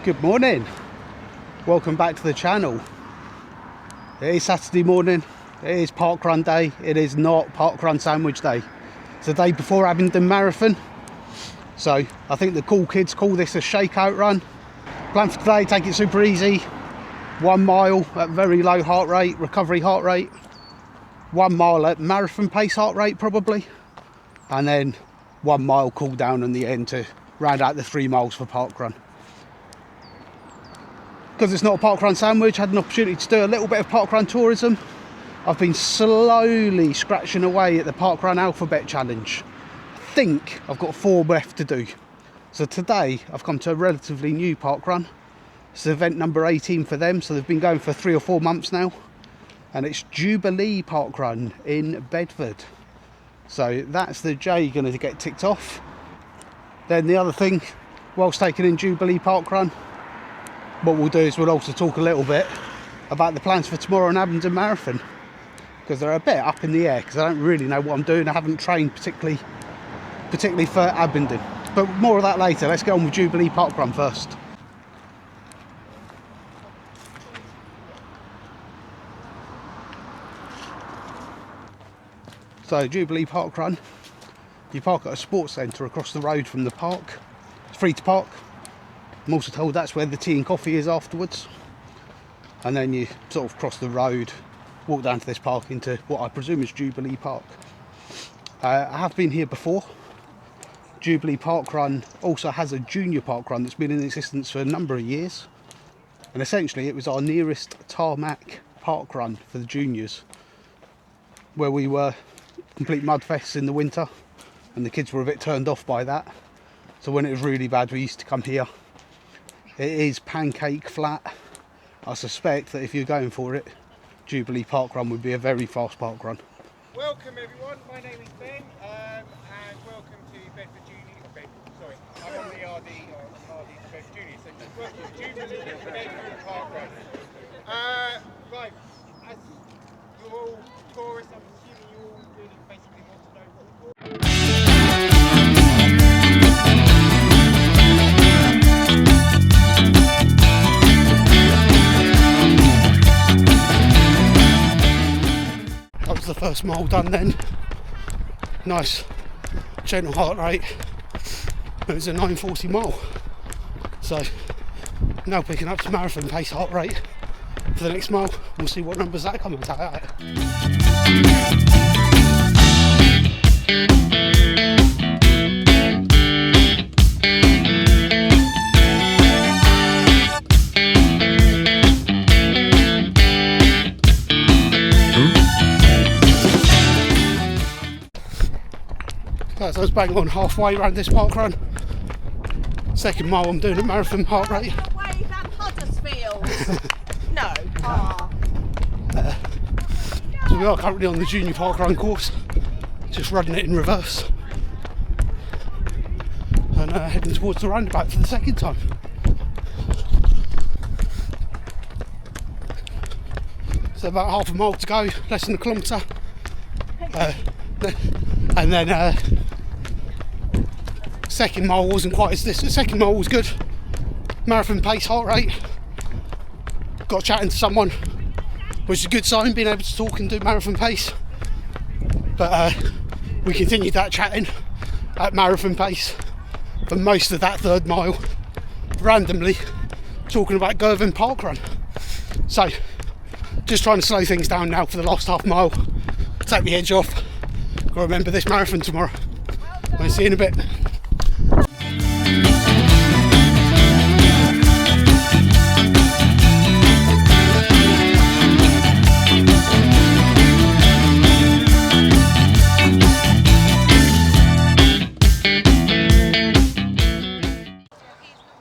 Good morning, welcome back to the channel. It is Saturday morning, it is parkrun day, it is not parkrun sandwich day. It's the day before Abingdon Marathon, so I think the cool kids call this a shakeout run. Plan for today, take it super easy, 1 mile at very low heart rate, recovery heart rate, 1 mile at marathon pace heart rate probably, and then 1 mile cool down on the end to round out the 3 miles for parkrun. Because it's not a parkrun sandwich, I had an opportunity to do a little bit of parkrun tourism. I've been slowly scratching away at the parkrun alphabet challenge. I think I've got 4 left to do. So today I've come to a relatively new parkrun. It's event number 18 for them, so they've been going for 3 or 4 months now. And it's Jubilee parkrun in Bedford. So that's the J going to get ticked off. Then the other thing, whilst taking in Jubilee parkrun, what we'll do is we'll also talk a little bit about the plans for tomorrow in Abingdon Marathon, because they're a bit up in the air because I don't really know what I'm doing. I haven't trained particularly for Abingdon, but more of that later. Let's get on with Jubilee parkrun first. So Jubilee parkrun, you park at a sports centre across the road from the park. It's free to park. I'm also told that's where the tea and coffee is afterwards. And then you sort of cross the road, walk down to this park into what I presume is Jubilee Park. I have been here before. Jubilee Parkrun also has a junior parkrun that's been in existence for a number of years. And essentially it was our nearest tarmac parkrun for the juniors, where we were complete mudfests in the winter and the kids were a bit turned off by that. So when it was really bad we used to come here. It is pancake flat. I suspect that if you're going for it, Jubilee parkrun would be a very fast parkrun. Welcome everyone, my name is Ben, and welcome to Bedford Junior. Sorry, I'm on the RD to Bedford Junior, so welcome to Jubilee Bedford parkrun. Right, as you're all tourists, I'm assuming you all really basically want to know what the the first mile done then. Nice gentle heart rate. It was a 9:40 mile. So now picking up to marathon pace heart rate for the next mile. We'll see what numbers that come out at. So I was bang on halfway around this parkrun. Second mile I'm doing a marathon heart rate. Wave at Huddersfield. No. So we are currently on the junior parkrun course, just running it in reverse and heading towards the roundabout for the second time. So about half a mile to go, less than a kilometre, and then second mile wasn't quite as this. The second mile was good. Marathon pace heart rate. Got chatting to someone, which is a good sign, being able to talk and do marathon pace. But we continued that chatting at marathon pace for most of that 3rd mile, randomly talking about Girvan parkrun. So just trying to slow things down now for the last half mile, take the edge off. Got to remember this marathon tomorrow. I'll see you in a bit.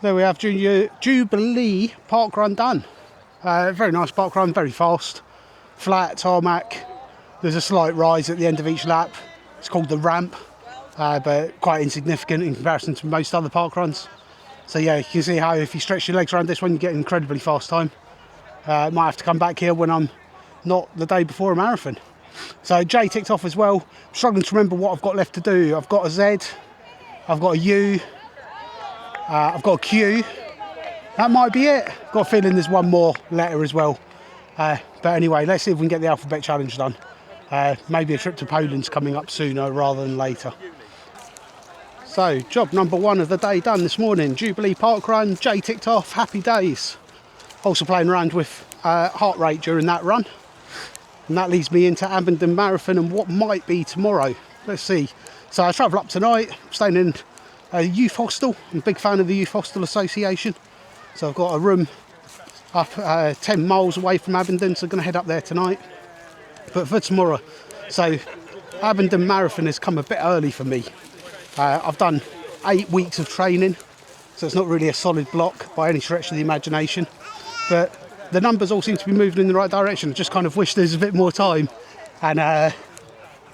There we have Jubilee parkrun done. Very nice parkrun, very fast, flat tarmac. There's a slight rise at the end of each lap. It's called the ramp, but quite insignificant in comparison to most other parkruns. So yeah, you can see how if you stretch your legs around this one, you get an incredibly fast time. Might have to come back here when I'm not the day before a marathon. So J ticked off as well. I'm struggling to remember what I've got left to do. I've got a Z, I've got a U, I've got a Q, that might be it. Got a feeling there's one more letter as well. But anyway, let's see if we can get the alphabet challenge done. Maybe a trip to Poland's coming up sooner rather than later. So, job number 1 of the day done this morning. Jubilee parkrun, J ticked off, happy days. Also playing around with heart rate during that run. And that leads me into Abingdon Marathon and what might be tomorrow. Let's see. So I travel up tonight, staying in a youth hostel. I'm a big fan of the Youth Hostel Association. So I've got a room up 10 miles away from Abingdon, so I'm going to head up there tonight. But for tomorrow, so Abingdon Marathon has come a bit early for me. I've done 8 weeks of training, so it's not really a solid block by any stretch of the imagination. But the numbers all seem to be moving in the right direction. I just kind of wish there's a bit more time. And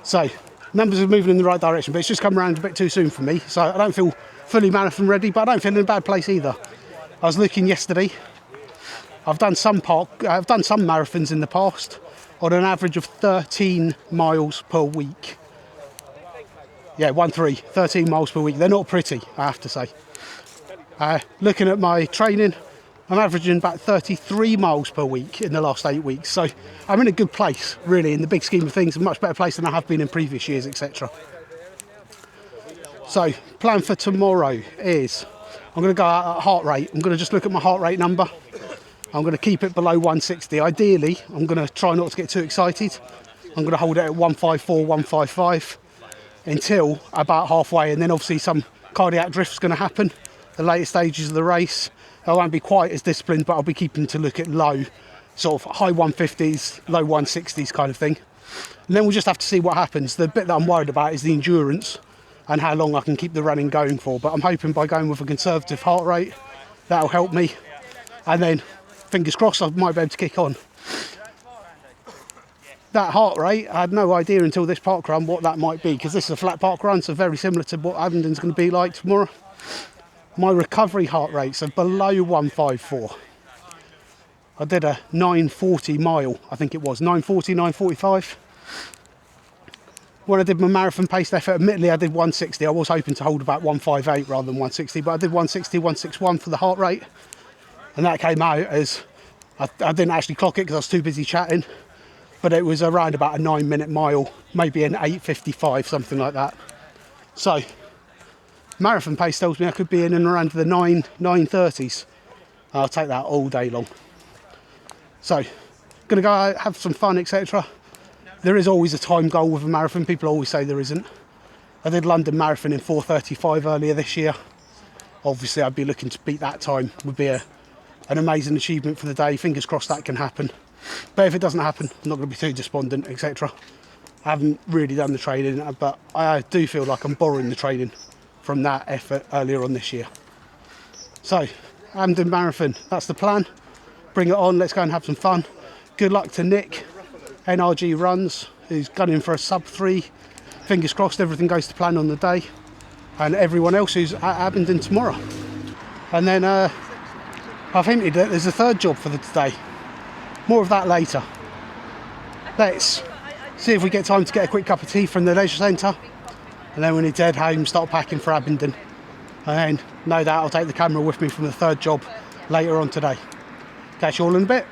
so numbers are moving in the right direction, but it's just come around a bit too soon for me. So I don't feel fully marathon ready, but I don't feel in a bad place either. I was looking yesterday. I've done some marathons in the past on an average of 13 miles per week. Yeah, 13 miles per week. They're not pretty, I have to say. Looking at my training, I'm averaging about 33 miles per week in the last 8 weeks. So I'm in a good place, really, in the big scheme of things, a much better place than I have been in previous years, etc. So, plan for tomorrow is, I'm going to go out at heart rate. I'm going to just look at my heart rate number. I'm going to keep it below 160. Ideally, I'm going to try not to get too excited. I'm going to hold it at 154, 155 until about halfway, and then obviously some cardiac drift's going to happen. The later stages of the race, I won't be quite as disciplined, but I'll be keeping to look at low, sort of high 150s, low 160s kind of thing. And then we'll just have to see what happens. The bit that I'm worried about is the endurance and how long I can keep the running going for. But I'm hoping by going with a conservative heart rate, that'll help me. And then, fingers crossed, I might be able to kick on. That heart rate, I had no idea until this parkrun what that might be, because this is a flat parkrun, so very similar to what Abingdon's going to be like tomorrow. My recovery heart rates are below 154. I did a 940 mile, I think it was, 940, 945. When I did my marathon paced effort, admittedly I did 160. I was hoping to hold about 158 rather than 160, but I did 160, 161 for the heart rate. And that came out as, I didn't actually clock it because I was too busy chatting, but it was around about a 9-minute mile, maybe an 8:55, something like that. So, marathon pace tells me I could be in and around the 9:30s. I'll take that all day long. So, gonna go out, have some fun, etc. There is always a time goal with a marathon. People always say there isn't. I did London Marathon in 4:35 earlier this year. Obviously, I'd be looking to beat that time. Would be an amazing achievement for the day. Fingers crossed that can happen. But if it doesn't happen, I'm not going to be too despondent, etc. I haven't really done the training, but I do feel like I'm borrowing the training from that effort earlier on this year. So, Abingdon Marathon, that's the plan. Bring it on, let's go and have some fun. Good luck to Nick, NRG Runs, who's gunning for a sub-3. Fingers crossed everything goes to plan on the day. And everyone else who's at Abingdon tomorrow. And then I've hinted that there's a third job for today. More of that later. Let's see if we get time to get a quick cup of tea from the leisure centre. And then we need to head home, start packing for Abingdon. And then, no doubt, I'll take the camera with me from the third job later on today. Catch you all in a bit.